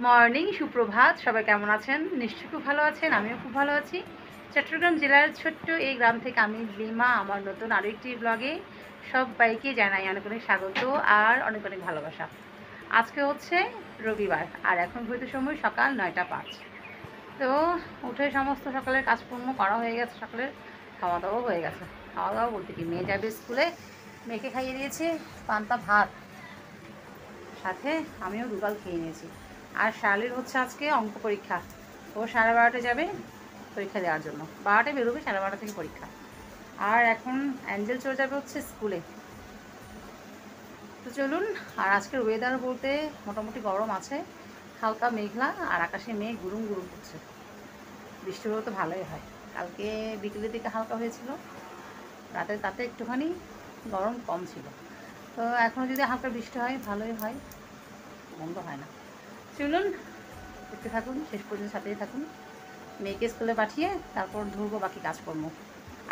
Morning, সুপ্রভাত। সবাই কেমন আছেন? নিশ্চয়ই খুব ভালো আছেন। আমিও খুব ভালো আছি। চট্টগ্রাম জেলার ছোট্ট এই গ্রাম থেকে আমি লিমা আমার নতুন আরও একটি ব্লগে সবাইকে জানাই অনেক অনেক স্বাগত আর অনেক অনেক ভালোবাসা। আজকে হচ্ছে রবিবার আর এখন ঘড়িতে সময় সকাল 9টা 5। তো উঠে সমস্ত সকালের কাজকর্ম করা হয়ে গেছে, সকালের খাওয়া দাওয়াও হয়ে গেছে। খাওয়া দাওয়া বলতে কি, মেয়ে যাবে স্কুলে, মেয়েকে খাইয়ে দিয়েছি পান্তা ভাত, সাথে আমিও দুগাল খেয়ে নিয়েছি। আর শালির হচ্ছে আজকে অঙ্ক পরীক্ষা। ও 12:30 যাবে পরীক্ষা দেওয়ার জন্য, 12টায় বেরোবে, 12:30 থেকে পরীক্ষা। আর এখন অ্যাঞ্জেল চলে যাবে হচ্ছে স্কুলে। তো চলুন। আর আজকের ওয়েদার বলতে মোটামুটি গরম আছে, হালকা মেঘলা আর আকাশে মেঘ গুরুম গুরুম করছে। বৃষ্টি হলে তো ভালোই হয়। কালকে বিকেলের দিকে হালকা হয়েছিল, রাতে তাতে একটুখানি গরম কম ছিল। তো এখনও যদি হালকা বৃষ্টি হয় ভালোই হয়, বন্ধ হয় না। চলুন দেখতে থাকুন, শেষ পর্যন্ত সাথেই থাকুন। মেয়েকে স্কুলে পাঠিয়ে তারপর ধরবো বাকি কাজকর্ম।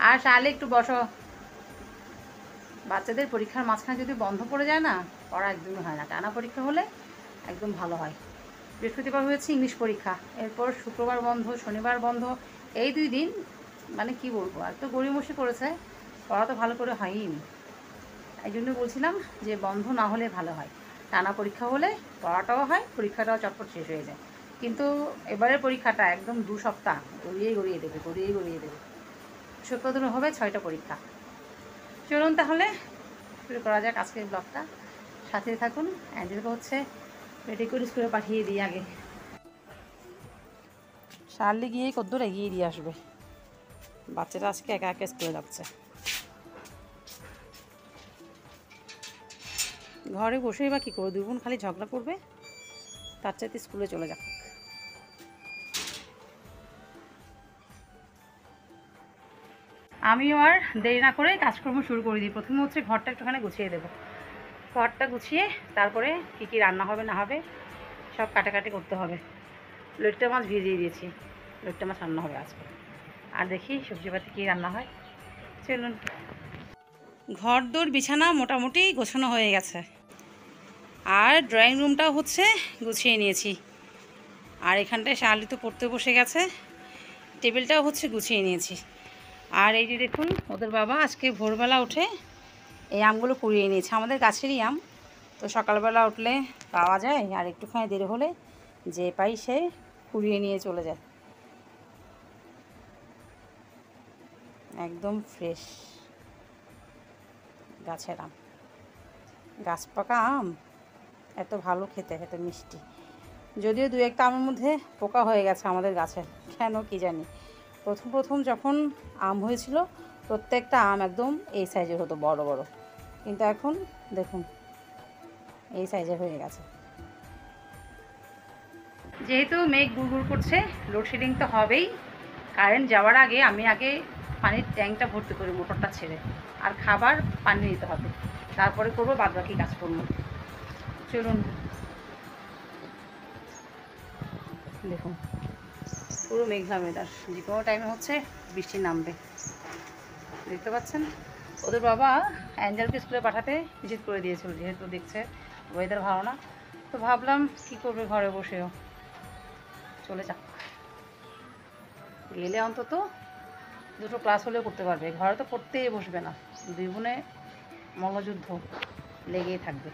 আর শালে একটু বসো। বাচ্চাদের পরীক্ষার মাঝখানে যদি বন্ধ পড়ে যায় না, পড়া একদমই হয় না। টানা পরীক্ষা হলে একদম ভালো হয়। বৃহস্পতিবার হয়েছে ইংলিশ পরীক্ষা, এরপর শুক্রবার বন্ধ, শনিবার বন্ধ। এই 2 দিন মানে কি বলবো, এত গড়িমসি করেছে, পড়া তো ভালো করে হয়ই নি। এই জন্য বলছিলাম যে বন্ধ না হলে ভালো হয়। টানা পরীক্ষা হলে পড়াটাও হয়, পরীক্ষাটাও চটপট শেষ হয়ে যায়। কিন্তু এবারের পরীক্ষাটা একদম 2 সপ্তাহ গড়িয়ে দেবে। শুক্র দিন হবে 6টা পরীক্ষা। চলুন তাহলে শুরু করা যাক আজকের ব্লগটা। সাথে থাকুন। অ্যাঞ্জেলকে হচ্ছে রেডি করে স্কুলে পাঠিয়ে দিই আগে। শার্লি গিয়ে কদ্দূর এগিয়ে দিয়ে আসবে। বাচ্চাটা আজকে একা একা স্কুলে যাচ্ছে। ঘরে বসেই বা কী করবে, 2 বোন খালি ঝগড়া করবে, তার চাইতে স্কুলে চলে যাক। আমিও আর দেরি না করে কাজকর্ম শুরু করে দিই। প্রথমে হচ্ছে ঘরটা একটুখানি গুছিয়ে দেবো। ঘরটা গুছিয়ে তারপরে কী কী রান্না হবে না হবে সব কাটাকাটি করতে হবে। লইট্টা মাছ ভিজিয়ে দিয়েছি, লইট্টা মাছ রান্না হবে আজকে। আর দেখি সবজিপাতি কী রান্না হয়। চলুন। ঘর দোর বিছানা মোটামুটি গোছানো হয়ে গেছে, আর ড্রয়িং রুমটাও হচ্ছে গুছিয়ে নিয়েছি। আর এখানটায় শালি তো পড়তে বসে গেছে, টেবিলটাও হচ্ছে গুছিয়ে নিয়েছি। আর এই যে দেখুন, ওদের বাবা আজকে ভোরবেলা উঠে এই আমগুলো কুড়িয়ে নিয়েছে। আমাদের গাছেরই আম, তো সকালবেলা উঠলে পাওয়া যায়, আর একটুখানি দেরি হলে যে পাই সে কুড়িয়ে নিয়ে চলে যায়। একদম ফ্রেশ গাছের আম, গাছ পাকা আম, এত ভালো খেতে, এত মিষ্টি। যদিও 2-1টা আমের মধ্যে পোকা হয়ে গেছে আমাদের গাছে, কেন কি জানি। প্রথম প্রথম যখন আম হয়েছিল প্রত্যেকটা আম একদম এই সাইজের হতো, বড় বড়, কিন্তু এখন দেখুন এই সাইজের হয়ে গেছে। যেহেতু মেঘ গুড় করছে, লোডশেডিং তো হবেই। কারেন্ট যাওয়ার আগে আমি পানির ট্যাঙ্কটা ভর্তি করি, মোটরটা ছেড়ে। আর খাবার পানি নিতে হবে, তারপরে করবো বাদবাকি কাজকর্ম। চলুন। দেখুন পুরো মেঘলা ওয়েদার, যে কোনো টাইমে হচ্ছে বৃষ্টি নামবে, দেখতে পাচ্ছেন। ওদের বাবা অ্যাঞ্জেলকে স্কুলে পাঠাতে ভিজিট করে দিয়েছিল, যেহেতু দেখছে ওয়েদার ভালো না। তো ভাবলাম কী করবে ঘরে বসেও, চলে যাক। গেলে অন্তত 2টো ক্লাস হলেও করতে পারবে, ঘরে তো পড়তেই বসবে না। 2 বোনে মল্লযুদ্ধ লেগেই থাকবে।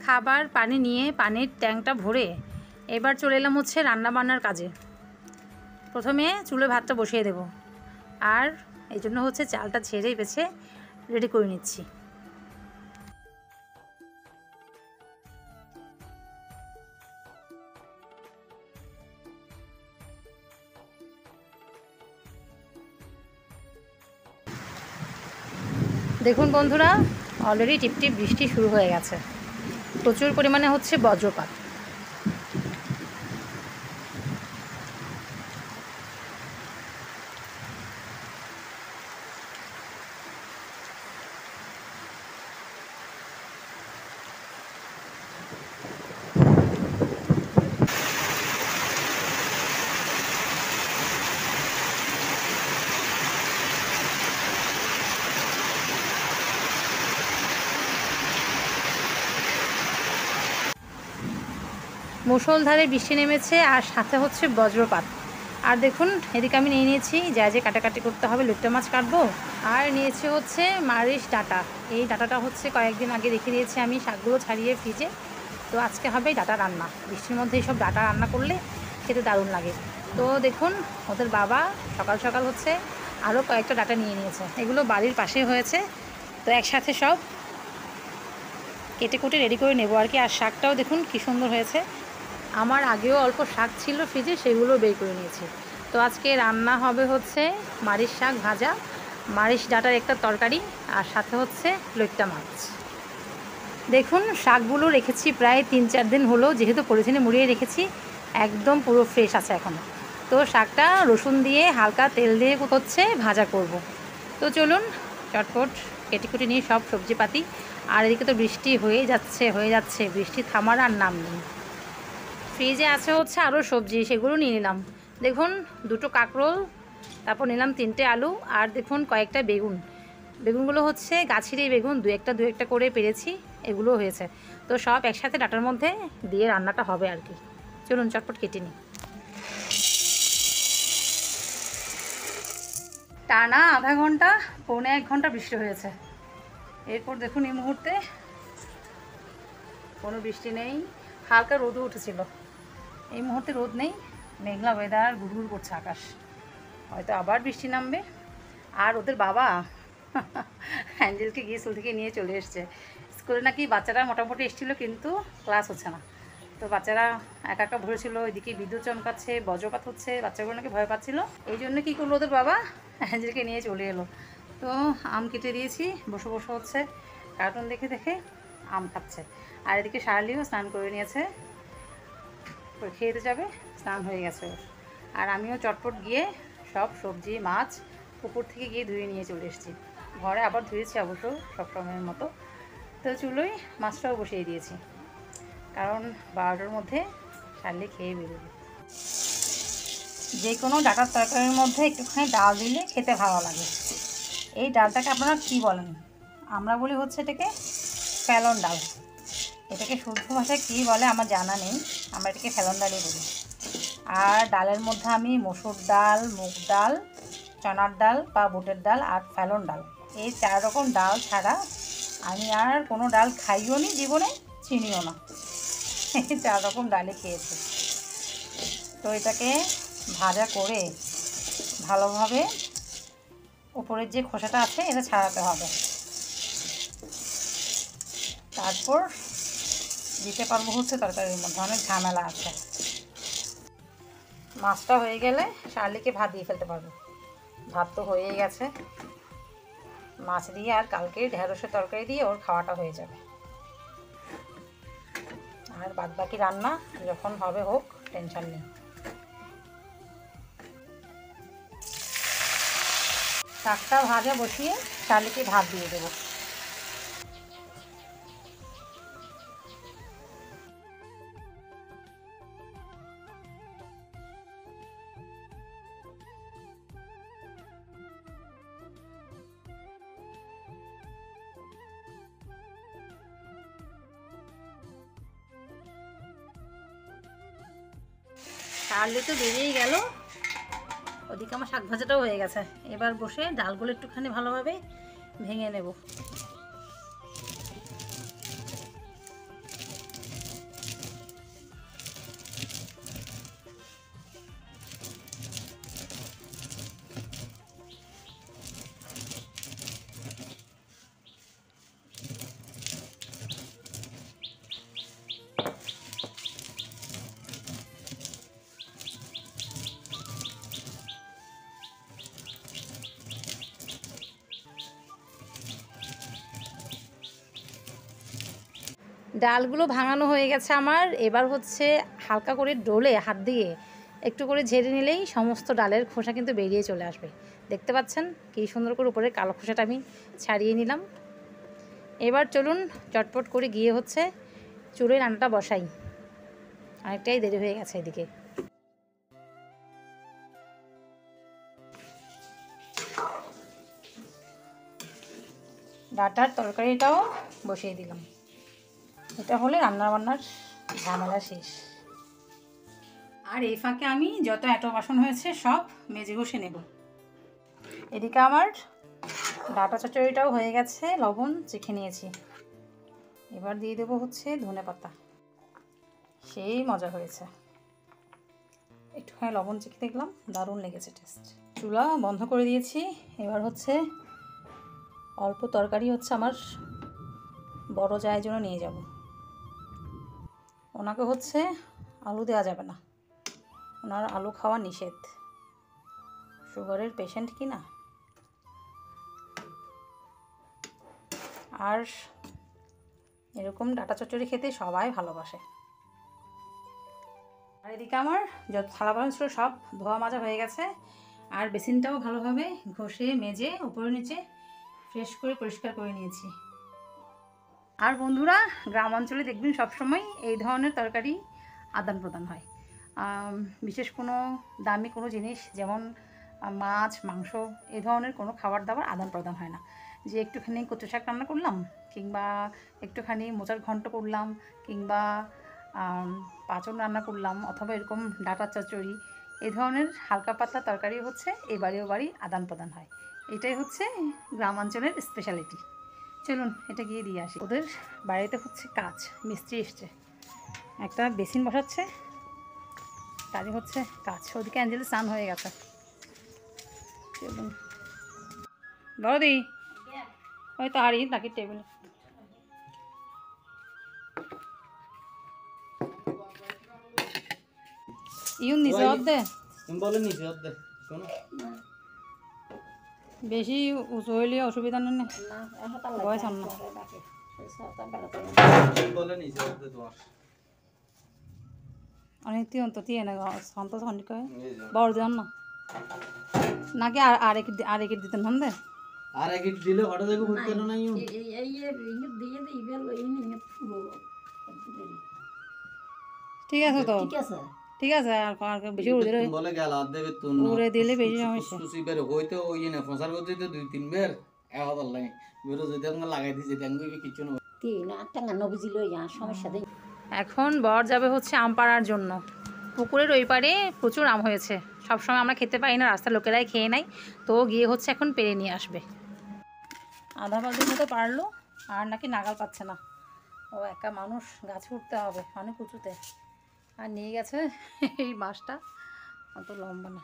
খাবার পানি নিয়ে পানির ট্যাঙ্কটা ভরে এবার চলে এলাম হচ্ছে রান্নাবান্নার কাজে। প্রথমে চুলে ভাতটা বসিয়ে দেব, আর এই জন্য হচ্ছে চালটা ছেড়ে বেছে রেডি করে নিচ্ছি। দেখুন বন্ধুরা, অলরেডি টিপটিপ বৃষ্টি শুরু হয়ে গেছে, প্রচুর পরিমাণে হচ্ছে বজ্রপাত। মুষলধারে বৃষ্টি নেমেছে আর সাথে হচ্ছে বজ্রপাত। আর দেখুন এদিকে আমি নিয়ে নিয়েছি যা যে কাটাকাটি করতে হবে, লুট্টা মাছ কাটবো। আর নিয়েছি হচ্ছে মারিচ ডাঁটা। এই ডাঁটাটা হচ্ছে কয়েকদিন আগে রেখে দিয়েছি আমি শাকগুলো ছাড়িয়ে ফ্রিজে। তো আজকে হবে ডাঁটা রান্না। বৃষ্টির মধ্যে এইসব ডাঁটা রান্না করলে খেতে দারুণ লাগে। তো দেখুন ওদের বাবা সকাল সকাল হচ্ছে আরও কয়েকটা ডাঁটা নিয়ে নিয়েছে। এগুলো বাড়ির পাশে হয়েছে, তো একসাথে সব কেটে কুটে রেডি করে নেবো আর কি। আর শাকটাও দেখুন কী সুন্দর হয়েছে। আমার আগেও অল্প শাক ছিল ফ্রিজে, সেগুলো বের করে নিয়েছি। তো আজকে রান্না হবে হচ্ছে মারিচ শাক ভাজা, মারিচ ডাঁটার একটা তরকারি, আর সাথে হচ্ছে লইট্টা মাছ। দেখুন শাকগুলো রেখেছি প্রায় 3-4 দিন হলো, যেহেতু পলিথিনে মুড়িয়ে রেখেছি, একদম পুরো ফ্রেশ আছে এখনও। তো শাকটা রসুন দিয়ে হালকা তেল দিয়ে হচ্ছে ভাজা করব। তো চলুন চটপট কেটে কুটে নিয়ে সব সবজিপাতি। আর এদিকে তো বৃষ্টি হয়ে যাচ্ছে, বৃষ্টি থামার আর নাম নেই। ফ্রিজে আছে হচ্ছে আরও সবজি, সেগুলো নিয়ে নিলাম। দেখুন 2টো কাঁকরোল, তারপর নিলাম 3টে আলু, আর দেখুন কয়েকটা বেগুন। বেগুনগুলো হচ্ছে গাছেরই বেগুন, দু একটা করে পেরেছি, এগুলো হয়েছে। তো সব একসাথে ডাটার মধ্যে দিয়ে রান্নাটা হবে আর কি। চলুন চটপট কেটে নিই। টানা আধা ঘন্টা, পৌনে 1 ঘন্টা বৃষ্টি হয়েছে। এরপর দেখুন এই মুহূর্তে কোনো বৃষ্টি নেই, হালকা রোদও উঠেছিল। এই মুহূর্তে রোদ নেই, মেঘলা ওয়েদার, গুড়গুড় করছে আকাশ, হয়তো আবার বৃষ্টি নামবে। আর ওদের বাবা অ্যাঞ্জেলকে গিয়ে স্কুল থেকে নিয়ে চলে এসছে। স্কুলে নাকি বাচ্চারা মোটামুটি এসেছিলো, কিন্তু ক্লাস হচ্ছে না। তো বাচ্চারা একা একা ভরেছিল, ওইদিকে বিদ্যুৎ চমকাচ্ছে, বজ্রপাত হচ্ছে, বাচ্চাগুলো নাকি ভয় পাচ্ছিল। এই জন্য কী করলো ওদের বাবা, অ্যাঞ্জেলকে নিয়ে চলে এলো। তো আম কেটে দিয়েছি, বসে বসে হচ্ছে কার্টুন দেখে দেখে আম খাচ্ছে। আর এদিকে শার্লিও স্নান করে নিয়েছে, খেতে যাবে, স্নান হয়ে গেছে ওর। আর আমিও চটপট গিয়ে সব সবজি মাছ পুকুর থেকে গিয়ে ধুয়ে নিয়ে চলে এসেছি। ঘরে আবার ধুয়েছি অবশ্য সবসময়ের মতো। তো চুলোই মাছটাও বসিয়ে দিয়েছি, কারণ 12টার মধ্যে শার্লি খেয়ে বেরোবে। যে কোনো ডাটার তরকারির মধ্যে একটুখানি ডাল দিলে খেতে ভালো লাগে। এই ডালটাকে আপনারা কী বলেন? আমরা বলি হচ্ছে এটাকে ফ্যালন ডাল। এটাকে শুদ্ধ ভাষায় কী বলে আমার জানা নেই, আমরা এটাকে ফ্যালন ডালই বলি। আর ডালের মধ্যে আমি মসুর ডাল, মুগ ডাল, চনার ডাল বা বুটের ডাল আর ফ্যালন ডাল, এই 4 রকম ডাল ছাড়া আমি আর কোনো ডাল খাইও নি জীবনে, চিনিও না। এই 4 রকম ডালই খেয়েছি। তো এটাকে ভাজা করে ভালোভাবে উপরের যে খোসাটা আছে এটা ছাড়াতে হবে, তারপর দিতে পারবো হচ্ছে তরকারির মধ্যে। অনেক ঝামেলা আছে। মাছটা হয়ে গেলে শার্লিকে ভাত দিয়ে ফেলতে পারবো। ভাত তো হয়েই গেছে, মাছ দিয়ে আর কালকে ঢেঁড়সের তরকারি দিয়ে ওর খাওয়াটা হয়ে যাবে। আর বাদবাকি রান্না যখন হবে হোক, টেনশন নেই। শাকটা ভাজা বসিয়ে শার্লিকে ভাত দিয়ে দেবো। শার্লি তো বেরিয়েই গেল, ওদিকে আমার শাক ভাজাটাও হয়ে গেছে। এবার বসে ডালগুলো একটুখানি ভালোভাবে ভেঙে নেব। ডালগুলো ভাঙানো হয়ে গেছে আমার। এবার হচ্ছে হালকা করে ডলে হাত দিয়ে একটু করে ঝেড়ে নিলেই সমস্ত ডালের খোসা কিন্তু বেরিয়ে চলে আসবে। দেখতে পাচ্ছেন কী সুন্দর করে উপরের কালো খোসাটা আমি ছাড়িয়ে নিলাম। এবার চলুন চটপট করে গিয়ে হচ্ছে চুলোয় রান্নাটা বসাই, অনেকটাই দেরি হয়ে গেছে এদিকে। ডাটার তরকারিটাও বসিয়ে দিলাম। এটা হলে রান্নাবান্নার ঝামেলা শেষ। আর এই ফাঁকে আমি যত এঁটো বাসন হয়েছে সব মেজে ঘষে নেব। এদিকে আমার ডাটা চচ্চড়িটাও হয়ে গেছে, লবণ চেখে নিয়েছি। এবার দিয়ে দেবো হচ্ছে ধনেপাতা। সেই মজা হয়েছে, একটুখানি লবণ চেখে দেখলাম, দারুণ লেগেছে টেস্ট। চুলা বন্ধ করে দিয়েছি। এবার হচ্ছে অল্প তরকারি হচ্ছে আমার বড় জায়ের জন্য নিয়ে যাব। ওনাকে হচ্ছে আলু দেওয়া যাবে না, ওনার আলু খাওয়া নিষেধ, সুগারের পেশেন্ট কি না। আর এরকম ডাটা চচ্চড়ি খেতে সবাই ভালোবাসে। আর এদিকে আমার যত থালা বাসন ছিল সব ধোয়া মাজা হয়ে গেছে। আর বেসিনটাও ভালোভাবে ঘষে মেজে উপরে নিচে ফ্রেশ করে পরিষ্কার করে নিয়েছি। আর বন্ধুরা, গ্রাম অঞ্চলে দেখবেন সবসময় এই ধরনের তরকারি আদান প্রদান হয়। বিশেষ কোনো দামি কোনো জিনিস যেমন মাছ মাংস এই ধরনের কোনো খাবার দাবার আদান প্রদান হয় না। যে একটুখানি কচু শাক রান্না করলাম, কিংবা একটুখানি মোচার ঘন্ট করলাম, কিংবা পাঁচন রান্না করলাম, অথবা এরকম ডাটা চচ্চড়ি, এই ধরনের হালকা পাতলা তরকারি হচ্ছে এই বাড়িও বাড়ি আদান প্রদান হয়। এটাই হচ্ছে গ্রামাঞ্চলের স্পেশালিটি। চলুন এটা গিয়ে দিয়ে আসি। ওদের বাড়িতে হচ্ছে কাজ, মিস্ত্রি এসছে, একটা বেসিন বসাচ্ছে, তারই হচ্ছে কাজ। ওদিকে অ্যাঞ্জেলের স্নান হয়ে গেছে। চলুন বড়দি, ওই তো হারিয়ে তাকে টেবিলে। ইউন নিচে অর্ধে বেশি উঁচু হইলে অসুবিধা নেই, বয়স না অনেক অন্ত দিয়ে না সন্তোষ অনেক বড় দেন না নাকি আর এক দিতেন হন দে আর এক দিলে হঠাৎ দেখো বুঝতে না ইউ ঠিক আছে তো, ঠিক আছে। আর বেশি উড়ে দিলে বলে গেল আর দেবে তুন উড়ে দিলে বেশি সমস্যা। সুসি বের হইতো ওই না ফসার করতে তো 2-3 বার এক হাজার লাগে বেরো যদি আমরা লাগাই দিছি দেখবে কিছু না সমস্যা নেই। এখন বর যাবে হচ্ছে আম পাড়ার জন্য। পুকুরের ওই পারে প্রচুর আম হয়েছে, সবসময় আমরা খেতে পাই না, রাস্তার লোকেরাই খেয়ে নেয়, তো গিয়ে হচ্ছে এখন পেরে নিয়ে আসবে। আধা বালতির মতো পারলো, আর নাকি নাগাল পাচ্ছে না। ও একা মানুষ, গাছে উঠতে হবে অনেক উঁচুতে, আর নিয়ে গেছে এই বাঁশটা, অত লম্বা না।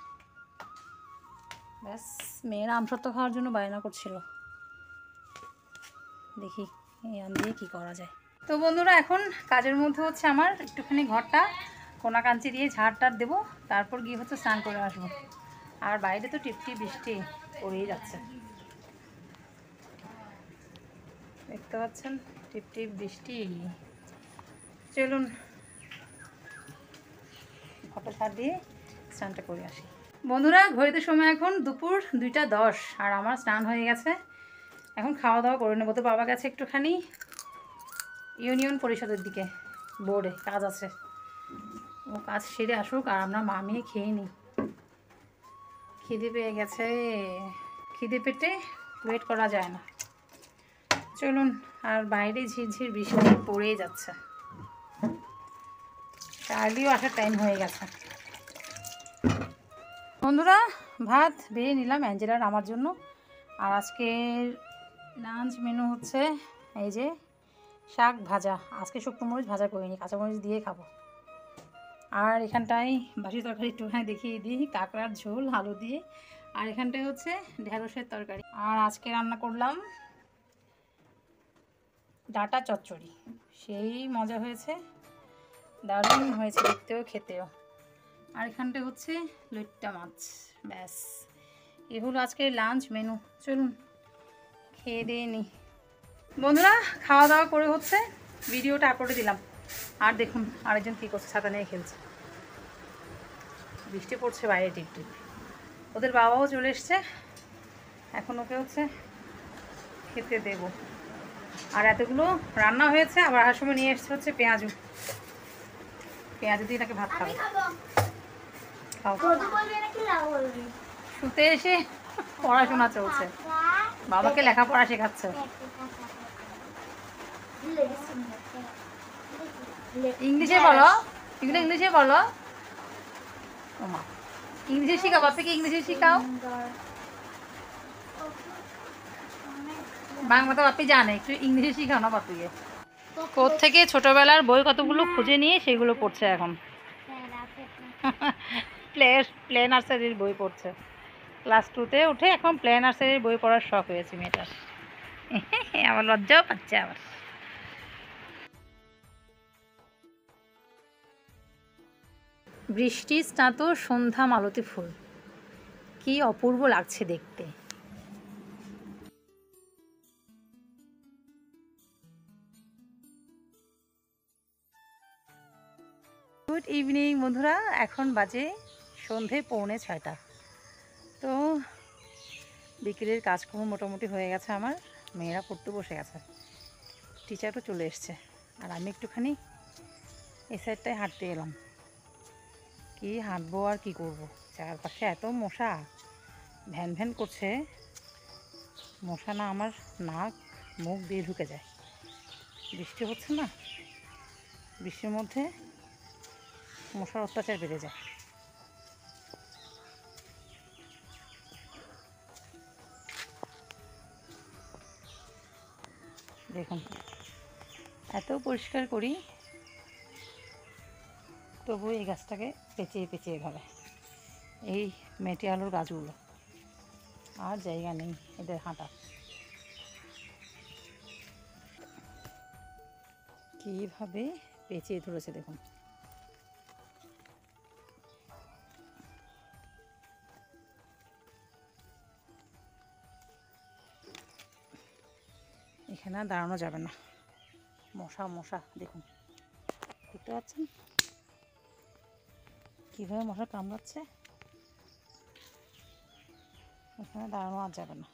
ব্যাস মেয়েরা আমসত্ত্ব খাওয়ার জন্য বায়না করছিল, দেখি এই আম দিয়ে কী করা যায়। তো বন্ধুরা, এখন কাজের মধ্যে হচ্ছে আমার একটুখানি ঘরটা কোনা কাঞ্চি দিয়ে ঝাড়টার দেবো, তারপর গিয়ে হচ্ছে স্নান করে আসবো। আর বাইরে তো টিপটি বৃষ্টি পড়েই যাচ্ছে, দেখতে পাচ্ছেন টিপটিপ বৃষ্টি। চলুন ঘরটা ঝাড় দিয়ে স্নানটা করে আসি। বন্ধুরা, ঘড়িতে সময় এখন দুপুর 2টা 10, আর আমার স্নান হয়ে গেছে। এখন খাওয়া দাওয়া করে নেবো। তো বাবা গেছে একটুখানি ইউনিয়ন পরিষদের দিকে, বোর্ডে কাজ আছে, ও কাজ সেরে আসুক, আর আমরা মা মেয়ে খেয়ে নিই। খিদে পেয়ে গেছে, খিদে পেটে ওয়েট করা যায় না। চলুন, আর বাইরে ঝিরঝির বৃষ্টি পড়েই যাচ্ছে, চার্লিও আসার টাইম হয়ে গেছে। বন্ধুরা, ভাত বেড়ে নিলাম অ্যাঞ্জেলার আমার জন্য। আর আজকের লাঞ্চ মেনু হচ্ছে এই যে শাক ভাজা, আজকে শুকনো মরিচ ভাজা করিনি, কাঁচামরিচ দিয়ে খাবো। আর এখানটায় বাসি তরকারি একটুখানি দেখিয়ে দিই, কাঁকড়ার ঝোল আলু দিয়ে। আর এখানটায় হচ্ছে ঢেঁড়সের তরকারি। আর আজকে রান্না করলাম ডাটা চচ্চড়ি, সেই মজা হয়েছে, দারুণ হয়েছে দেখতেও খেতেও। আর এখানটায় হচ্ছে লইট্টা মাছ। ব্যাস এ হলো আজকের লাঞ্চ মেনু। চলুন খেয়ে দিয়ে নিই। বন্ধুরা, খাওয়া দাওয়া করে হচ্ছে ভিডিওটা আপলোডে দিলাম। আর দেখুন আরেকজন কী করছে, ছাতা নিয়ে খেলছে, বৃষ্টি পড়ছে বাইরে টিপ টিপ। ওদের বাবাও চলে এসছে, এখন ওকে হচ্ছে খেতে দেবো। আর এতগুলো রান্না হয়েছে, আবার আসার সময় নিয়ে এসছে হচ্ছে পেঁয়াজু, পেঁয়াজু দিয়ে তাকে ভাত খাবে। শুতে এসে পড়াশোনা চলছে, বাবাকে লেখাপড়া শেখাচ্ছে। ইংলিশে বলো, ইংলিশে বলো। ওমা, ইংলিশে শেখাও, বাপিকে ইংলিশে শেখাও। বাংলা তো বাপি জানে, একটু ইংলিশে শেখাও না বাপিকে। কোত্থেকে ছোটবেলার বই কতগুলো খুঁজে নিয়ে সেগুলো পড়ছে এখন। প্লে নার্সারির বই পড়ছে। ক্লাস 2-তে উঠে এখন প্লে নার্সারির বই পড়ার শখ হয়েছে মেয়েটার। আবার লজ্জাও পাচ্ছে আবার। বৃষ্টি স্নাত সন্ধ্যা মালতী ফুল, কি অপূর্ব লাগছে দেখতে। গুড ইভিনিং বন্ধুরা, এখন বাজে সন্ধে 5:45। তো বিকেলের কাজকর্ম মোটামুটি হয়ে গেছে আমার, মেয়েরা পড়তে বসে গেছে, টিচারও চলে এসছে, আর আমি একটুখানি এই সাইডটায় হাঁটতে এলাম। কি হাঁটবো আর কি করব, চারপাশে এত মশা, ভ্যান ভ্যান করছে, মশা না আমার নাক মুখ দিয়ে ঢুকে যায়। বৃষ্টি হচ্ছে না, বৃষ্টির মধ্যে মশার অত্যাচার বেড়ে যায়। দেখুন এত পরিষ্কার করি, তবু এই গাছটাকে পেঁচিয়ে পেঁচিয়ে ধরে, এই মেটে আলুর গাছগুলো, আর জায়গা নেই এদের হাঁটার। কীভাবে পেঁচিয়ে ধরেছে দেখুন। এখানে আর দাঁড়ানো যাবে না, মশা মশা দেখুন, দেখতে পাচ্ছেন কীভাবে মশা কামড়াচ্ছে। এখানে দাঁড়ানো আর যাবে না।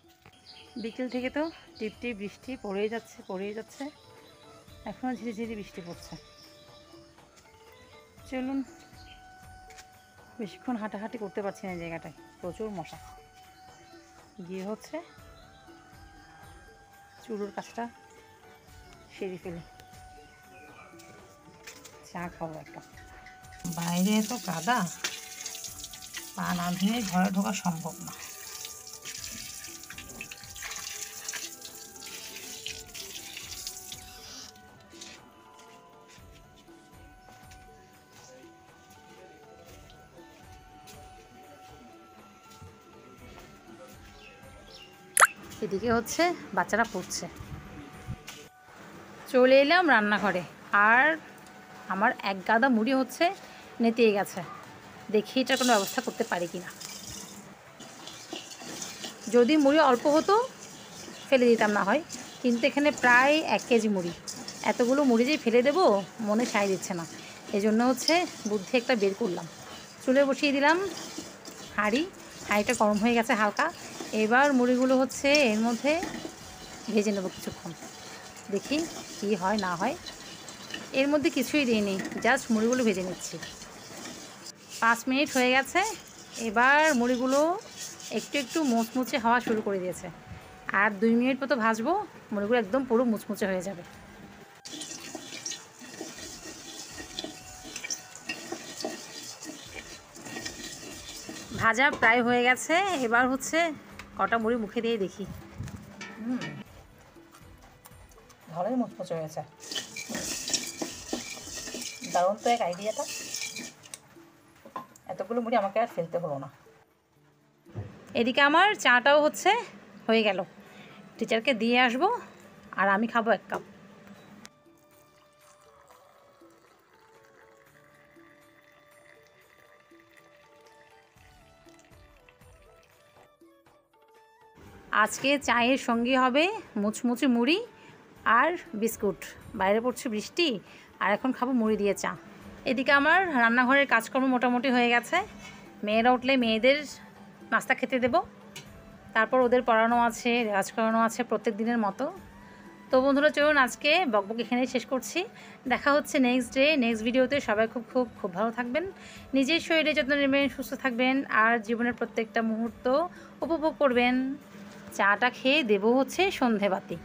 বিকেল থেকে তো টিপ টিপ বৃষ্টি পড়েই যাচ্ছে পড়েই যাচ্ছে, এখনও ঝিরিঝিরি বৃষ্টি পড়ছে। চলুন, বেশিক্ষণ হাঁটাহাঁটি করতে পারছি না, জায়গাটায় প্রচুর মশা। গিয়ে হচ্ছে চুলোর কাছটা সেরে ফেলি, চা খাবো একটা। বাইরে এত কাদা, পা না ধুয়ে ঘরে ঢোকা সম্ভব না। এদিকে হচ্ছে বাচ্চারা পড়ছে। চলে এলাম রান্নাঘরে, আর আমার এক গাদা মুড়ি হচ্ছে নেতিয়ে গেছে, দেখি এটা কোনো ব্যবস্থা করতে পারি কি না। যদি মুড়ি অল্প হতো ফেলে দিতাম না হয়, কিন্তু এখানে প্রায় 1 কেজি মুড়ি, এতগুলো মুড়ি যে ফেলে দেবো মনে সায় দিচ্ছে না। এই জন্য হচ্ছে বুদ্ধি একটা বের করলাম, চুলে বসিয়ে দিলাম হাঁড়িটা গরম হয়ে গেছে হালকা। এবার মুড়িগুলো হচ্ছে এর মধ্যে ভেজে নেবো কিছুক্ষণ, দেখি কি হয় না হয়। এর মধ্যে কিছুই দিইনি, জাস্ট মুড়িগুলো ভেজে নিচ্ছি। 5 মিনিট হয়ে গেছে, এবার মুড়িগুলো একটু একটু মুচমুচে হওয়া শুরু করে দিয়েছে, আর 2 মিনিট মতো ভাজবো, মুড়িগুলো একদম পুরো মুচমুচে হয়ে যাবে। ভাজা প্রায় হয়ে গেছে, এবার হচ্ছে কটা মুড়ি মুখে দিয়ে দেখি। ভালোই মুচমুচে হয়েছে, দারুণ তো এক আইডিয়াটা। এতগুলো মুড়ি আমাকে আর ফেলতে হলো না। এদিকে আমার চাটাও হচ্ছে হয়ে গেল, টিচারকে দিয়ে আসবো, আর আমি খাবো 1 কাপ। আজকে চায়ের সঙ্গে হবে মুচমুচে মুড়ি আর বিস্কুট। বাইরে পড়ছে বৃষ্টি, আর এখন খাবো মুড়ি দিয়ে চা। এদিকে আমার রান্নাঘরের কাজকর্ম মোটামুটি হয়ে গেছে, মেয়েরা উঠলে মেয়েদের নাস্তা খেতে দেব, তারপর ওদের পড়ানো আছে, রেওয়াজ করানো আছে প্রত্যেক দিনের মতো। তো বন্ধুরা চলুন আজকে বকবক এখানেই শেষ করছি, দেখা হচ্ছে নেক্সট ডে নেক্সট ভিডিওতে। সবাই খুব খুব খুব ভালো থাকবেন, নিজের শরীরে যত্ন নেবেন, সুস্থ থাকবেন, আর জীবনের প্রত্যেকটা মুহূর্ত উপভোগ করবেন। চাটা খেয়ে দেবো হচ্ছে সন্ধেবাতি।